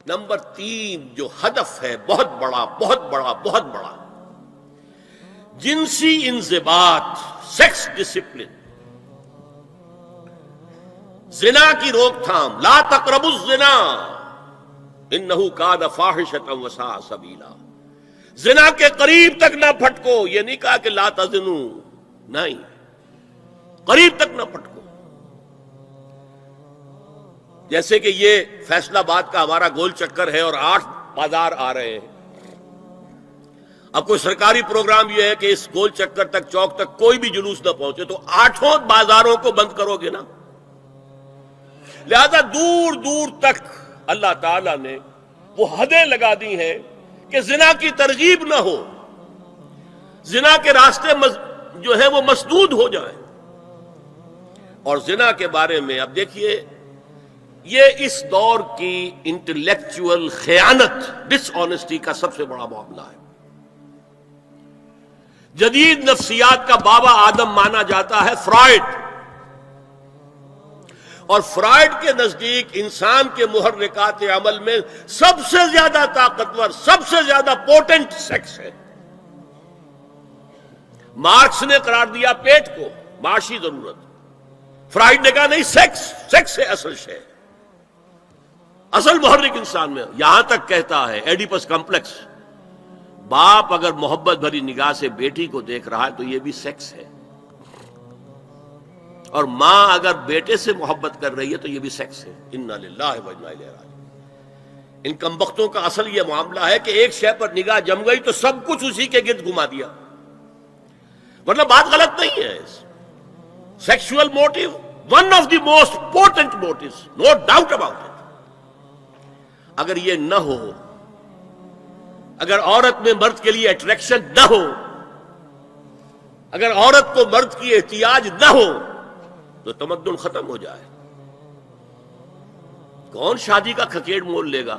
Number 3 جو ہدف ہے بہت بڑا بہت بڑا بہت بڑا، جنسی انضباط، سیکس ڈسپلن، زنا کی روک تھام، لا تقربوا الزنا انہ کان فاحشۃ وساء سبیلا۔ زنا کے قریب تک نہ پھٹکو، یہ نہیں کہا کہ لا تزنوا، نہیں، قریب تک نہ پھٹکو۔ جیسے کہ یہ فیصل آباد کا ہمارا گول چکر ہے اور 8 بازار آ رہے ہیں، اب کوئی سرکاری پروگرام یہ ہے کہ اس گول چکر تک، چوک تک کوئی بھی جلوس نہ پہنچے، تو 8 بازاروں کو بند کرو گے نا۔ لہذا دور دور تک اللہ تعالیٰ نے وہ حدیں لگا دی ہیں کہ زنا کی ترغیب نہ ہو، زنا کے راستے جو ہے وہ مسدود ہو جائیں۔ اور زنا کے بارے میں اب دیکھیے، یہ اس دور کی انٹلیکچول خیانت، ڈس آنیسٹی کا سب سے بڑا معاملہ ہے۔ جدید نفسیات کا بابا آدم مانا جاتا ہے فرائڈ، اور فرائڈ کے نزدیک انسان کے محرکات عمل میں سب سے زیادہ طاقتور، سب سے زیادہ پوٹنٹ سیکس ہے۔ مارکس نے قرار دیا پیٹ کو معاشی ضرورت، فرائڈ نے کہا نہیں، سیکس ہے اصل شے، اصل محرک انسان میں۔ یہاں تک کہتا ہے ایڈیپس کمپلیکس، باپ اگر محبت بھری نگاہ سے بیٹی کو دیکھ رہا ہے تو یہ بھی سیکس ہے، اور ماں اگر بیٹے سے محبت کر رہی ہے تو یہ بھی سیکس ہے۔ انا للہ و انا الیہ راجعون۔ ان کمبختوں کا اصل یہ معاملہ ہے کہ ایک شے پر نگاہ جم گئی تو سب کچھ اسی کے گرد گھما دیا، مطلب بات غلط نہیں ہے۔ Sexual motive one of the most important motives, no doubt about it. اگر یہ نہ ہو، اگر عورت میں مرد کے لیے اٹریکشن نہ ہو، اگر عورت کو مرد کی احتیاج نہ ہو تو تمدن ختم ہو جائے۔ کون شادی کا کھکیڑ مول لے گا؟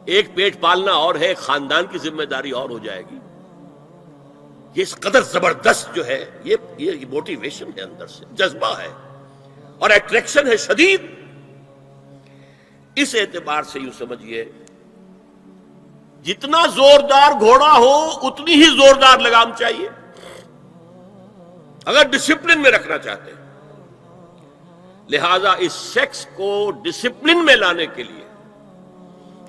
ایک پیٹ پالنا اور ہے، ایک خاندان کی ذمہ داری اور ہو جائے گی۔ یہ اس قدر زبردست جو ہے، یہ موٹیویشن ہے، اندر سے جذبہ ہے اور اٹریکشن ہے شدید۔ اس اعتبار سے یوں سمجھیے، جتنا زوردار گھوڑا ہو اتنی ہی زوردار لگام چاہیے اگر ڈسپلن میں رکھنا چاہتے ہیں۔ لہذا اس سیکس کو ڈسپلن میں لانے کے لیے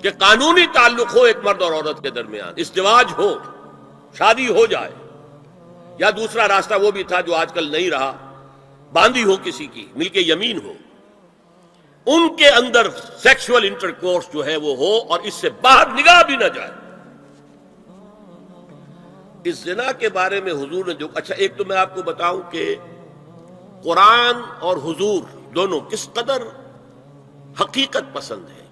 کہ قانونی تعلق ہو ایک مرد اور عورت کے درمیان، ازدواج ہو، شادی ہو جائے، یا دوسرا راستہ وہ بھی تھا جو آج کل نہیں رہا، باندھی ہو کسی کی، مل کے یمین ہو، ان کے اندر سیکشول انٹرکورس جو ہے وہ ہو اور اس سے باہر نگاہ بھی نہ جائے۔ اس زنا کے بارے میں حضور نے جو، اچھا ایک تو میں آپ کو بتاؤں کہ قرآن اور حضور دونوں کس قدر حقیقت پسند ہے۔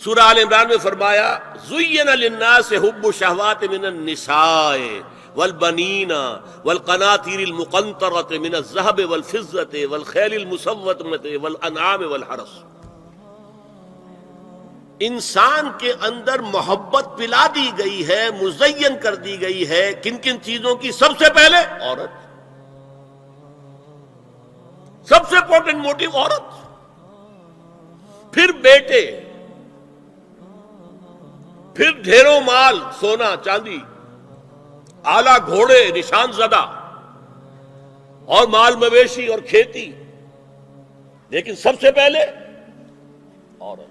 سورہ آل عمران میں فرمایا زُيِّنَ لِلنَّاسِ حُبُّ الشَّهَوَاتِ مِنَ النِّسَاءِ وَالْبَنِينَ وَالْقَنَاطِيرِ الْمُقَنطَرَةِ مِنَ الذَّهَبِ وَالْفِضَّةِ وَالْخَيْلِ الْمُسَوَّمَةِ وَالْأَنْعَامِ وَالْحَرْثِ۔ انسان کے اندر محبت پلا دی گئی ہے، مزین کر دی گئی ہے، کن کن چیزوں کی؟ سب سے پہلے عورت، سب سے امپورٹنٹ موٹیو عورت، پھر بیٹے، پھر ڈھیروں مال، سونا چاندی، اعلیٰ گھوڑے نشان زدہ، اور مال مویشی اور کھیتی، لیکن سب سے پہلے عورت۔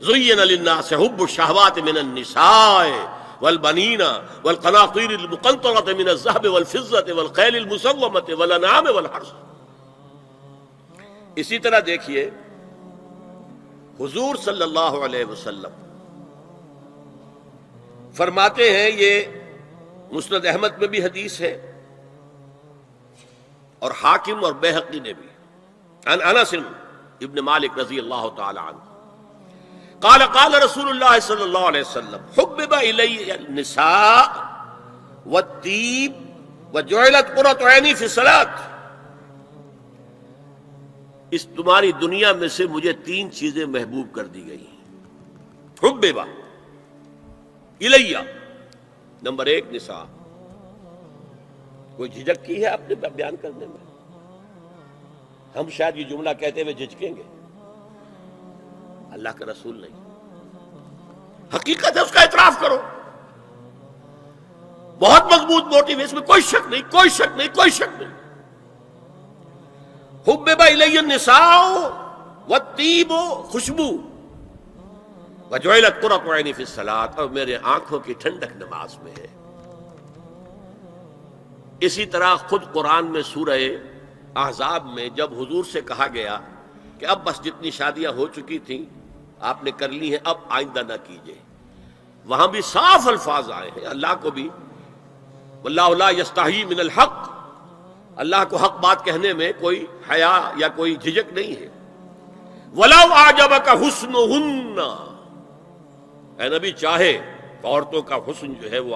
زُيِّنَ لِلنَّاسِ حُبُّ الشَّهَوَاتِ مِنَ النِّسَاءِ وَالْبَنِينَ وَالْقَنَاطِيرِ الْمُقَنطَرَةِ مِنَ الذَّهَبِ وَالْفِضَّةِ وَالْخَيْلِ الْمُسَوَّمَةِ وَالْأَنْعَامِ وَالْحَرْثِ۔ اسی طرح دیکھیے حضور صلی اللہ علیہ وسلم فرماتے ہیں، یہ مسند احمد میں بھی حدیث ہے اور حاکم اور بیہقی نے بھی، عن انس ابن مالک رضی اللہ تعالی عنہ قال قال رسول اللہ صلی اللہ علیہ وسلم حبب الی النساء والطیب وجعلت قرۃ عینی فی الصلاۃ۔ اس تمہاری دنیا میں سے مجھے 3 چیزیں محبوب کر دی گئی ہیں۔ حبب الیہ، نمبر 1 نساء۔ کوئی جھجک کی ہے آپ نے بیان کرنے میں؟ ہم شاید یہ جملہ کہتے ہوئے جھجکیں گے، اللہ کا رسول نہیں. حقیقت ہے، اس کا اعتراف کرو. بہت مضبوط موٹیو ہے، اس میں کوئی شک نہیں، کوئی شک نہیں، کوئی شک نہیں. حبب الی النساء والطیب، خوشبو، وجعلت قرۃ عینی فی الصلاۃ، اور میرے آنکھوں کی ٹھنڈک نماز میں ہے. اسی طرح خود قرآن میں سورہ احزاب میں جب حضور سے کہا گیا کہ اب بس جتنی شادیاں ہو چکی تھیں آپ نے کر لی ہیں، اب آئندہ نہ کیجیے، وہاں بھی صاف الفاظ آئے ہیں. اللہ کو بھی واللہ لا یستحیی من الحق، اللہ کو حق بات کہنے میں کوئی حیا یا کوئی جھجک نہیں ہے. وَلَوْ أَعْجَبَكَ حُسْنُهُنَّ، اے نبی چاہے عورتوں کا حسن جو ہے وہ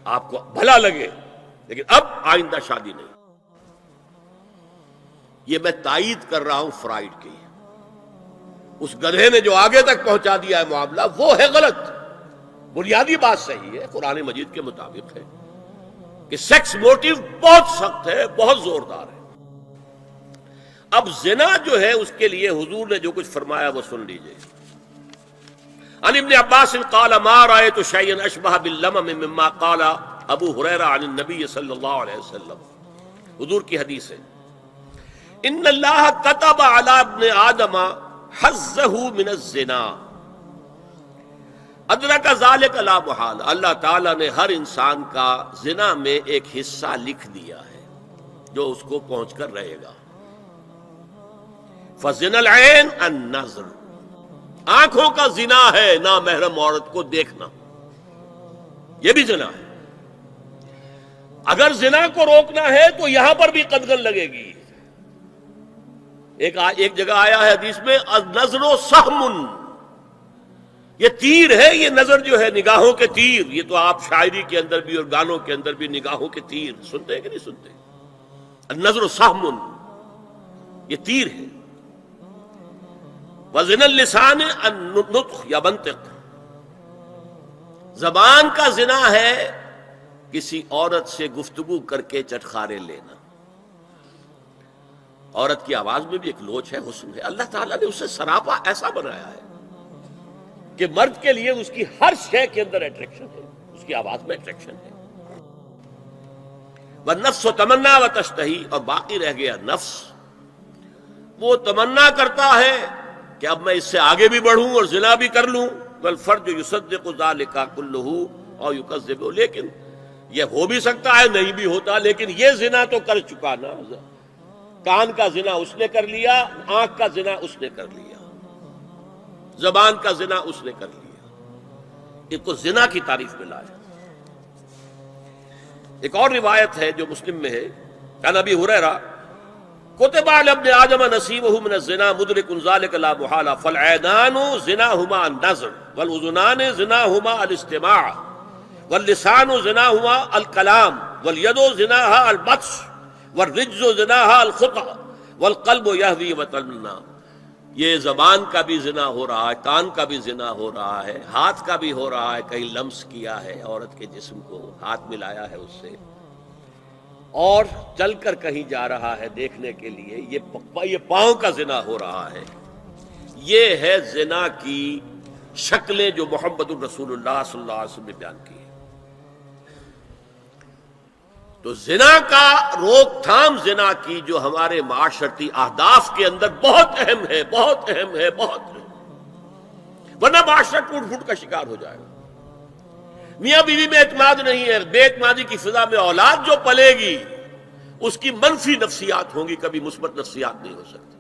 آپ کو بھلا لگے، لیکن اب آئندہ شادی نہیں. یہ میں تائید کر رہا ہوں فرائڈ کی. اس گدھے نے جو آگے تک پہنچا دیا ہے معاملہ وہ ہے غلط. بنیادی بات صحیح ہے، قرآن مجید کے مطابق ہے کہ سیکس موٹیو بہت سخت ہے، بہت زوردار ہے. اب زنا جو ہے اس کے لیے حضور نے جو کچھ فرمایا وہ سن لیجئے. عن ابن عباس قال ما رأيت شيئا اشبه باللمم مما قال ابو ہریرہ عن النبی صلی اللہ علیہ وسلم. حضور کی حدیث ہے، ان اللہ كتب على ابن آدم حظه من الزنا ادرک ذلک لا محال. اللہ تعالیٰ نے ہر انسان کا زنا میں ایک حصہ لکھ دیا ہے جو اس کو پہنچ کر رہے گا. فزنا العین النظر، آنکھوں کا زنا ہے نامحرم عورت کو دیکھنا، یہ بھی زنا ہے. اگر زنا کو روکنا ہے تو یہاں پر بھی قدغن لگے گی. ایک جگہ آیا ہے حدیث میں النظر سہم، یہ تیر ہے. یہ نظر جو ہے نگاہوں کے تیر، یہ تو آپ شاعری کے اندر بھی اور گانوں کے اندر بھی نگاہوں کے تیر سنتے ہیں کہ نہیں سنتے؟ النظر سہم، یہ تیر ہے. وزن اللسان النطق یا منطق، زبان کا زنا ہے کسی عورت سے گفتگو کر کے چٹخارے لینا. عورت کی آواز میں بھی ایک لوچ ہے، حسن ہے. اللہ تعالیٰ نے اسے سراپا ایسا بنایا ہے کہ مرد کے لیے اس کی ہر شے کے اندر اٹریکشن ہے، اس کی آواز میں اٹریکشن ہے. والنفس تمنا وتشتہی، اور باقی رہ گیا نفس، وہ تمنا کرتا ہے کہ اب میں اس سے آگے بھی بڑھوں اور زنا بھی کر لوں. والفرج یصدق ذلک کلہ او یکذب، لیکن یہ ہو بھی سکتا ہے نہیں بھی ہوتا، لیکن یہ زنا تو کر چکا نا. کان کا زنا اس نے کر لیا، آنکھ کا زنا اس نے کر لیا، زبان کا زنا اس نے کر لیا. اس کو زنا کی تعریف میں لایا. ایک اور روایت ہے جو مسلم میں ہے، عن ابی ہریرہ کتب علی ابن آدم نصیبہ من الزنا مدرک ذلک لا محالہ فالعینان زناہما النظر والاذنان زناہما الاستماع واللسان زناہما الکلام والید زناہا البطش والرجز زناہا الخطأ والقلب یہوی وتمنا. یہ زبان کا بھی زنا ہو رہا ہے، کان کا بھی زنا ہو رہا ہے، ہاتھ کا بھی ہو رہا ہے، کہیں لمس کیا ہے عورت کے جسم کو، ہاتھ ملایا ہے اس سے، اور چل کر کہیں جا رہا ہے دیکھنے کے لیے، یہ پاؤں کا زنا ہو رہا ہے. یہ ہے زنا کی شکلیں جو محمد الرسول اللہ صلی اللہ علیہ وسلم نے بیان کی. تو زنا کا روک تھام، زنا کی جو ہمارے معاشرتی اہداف کے اندر بہت اہم ہے، بہت اہم ہے، بہت اہم، ورنہ معاشرہ ٹوٹ پھوٹ کا شکار ہو جائے گا. میاں بیوی میں اعتماد نہیں ہے، بے اعتمادی کی فضا میں اولاد جو پلے گی اس کی منفی نفسیات ہوں گی، کبھی مثبت نفسیات نہیں ہو سکتی.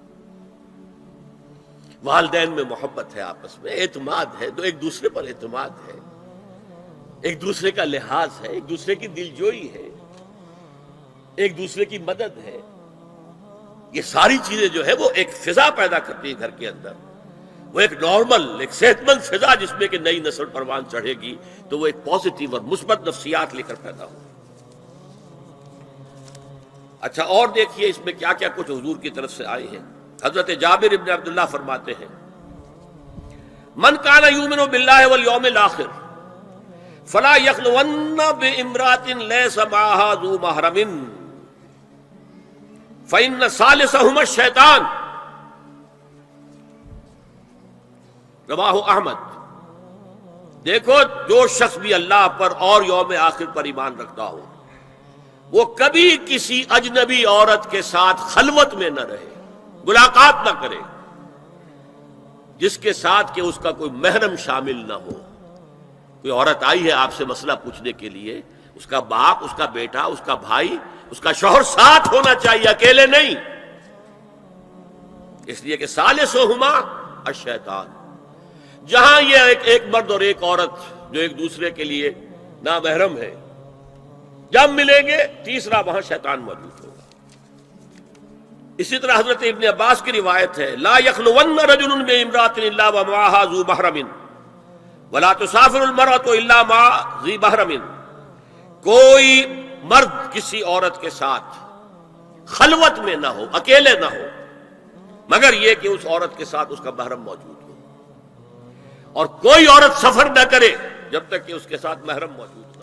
والدین میں محبت ہے، آپس میں اعتماد ہے، تو ایک دوسرے پر اعتماد ہے، ایک دوسرے کا لحاظ ہے، ایک دوسرے کی دلجوئی ہے، ایک دوسرے کی مدد ہے. یہ ساری چیزیں جو ہے وہ ایک فضا پیدا کرتی ہیں گھر کے اندر. وہ ایک نارمل، ایک صحت مند فضا جس میں کہ نئی نسل پروان چڑھے گی تو وہ ایک پازیٹیو اور مثبت نفسیات لے کر پیدا ہو. اچھا اور دیکھیے اس میں کیا کیا کچھ حضور کی طرف سے آئے ہیں. حضرت جابر ابن عبداللہ فرماتے ہیں من کان یؤمن باللہ والیوم الآخر فلا یخلون بامرأۃ لیس معها ذو محرم فإن ثالثهما الشیطان. رواہ احمد۔ دیکھو جو شخص بھی اللہ پر اور یوم آخر پر ایمان رکھتا ہو وہ کبھی کسی اجنبی عورت کے ساتھ خلوت میں نہ رہے، ملاقات نہ کرے جس کے ساتھ کہ اس کا کوئی محرم شامل نہ ہو۔ کوئی عورت آئی ہے آپ سے مسئلہ پوچھنے کے لیے، اس کا باپ، اس کا بیٹا، اس کا بھائی، اس کا شوہر ساتھ ہونا چاہیے، اکیلے نہیں، اس لیے کہ ثالثہما الشیطان۔ جہاں یہ ایک مرد اور ایک عورت جو ایک دوسرے کے لیے نامحرم ہے، جب ملیں گے تیسرا وہاں شیطان موجود ہوگا۔ اسی طرح حضرت ابن عباس کی روایت ہے، لا یخلون رجل بامرأۃ الا ومعها ذو محرم ولا تسافر المرأة الا مع ذی محرم۔ کوئی مرد کسی عورت کے ساتھ خلوت میں نہ ہو، اکیلے نہ ہو، مگر یہ کہ اس عورت کے ساتھ اس کا محرم موجود ہو، اور کوئی عورت سفر نہ کرے جب تک کہ اس کے ساتھ محرم موجود ہو۔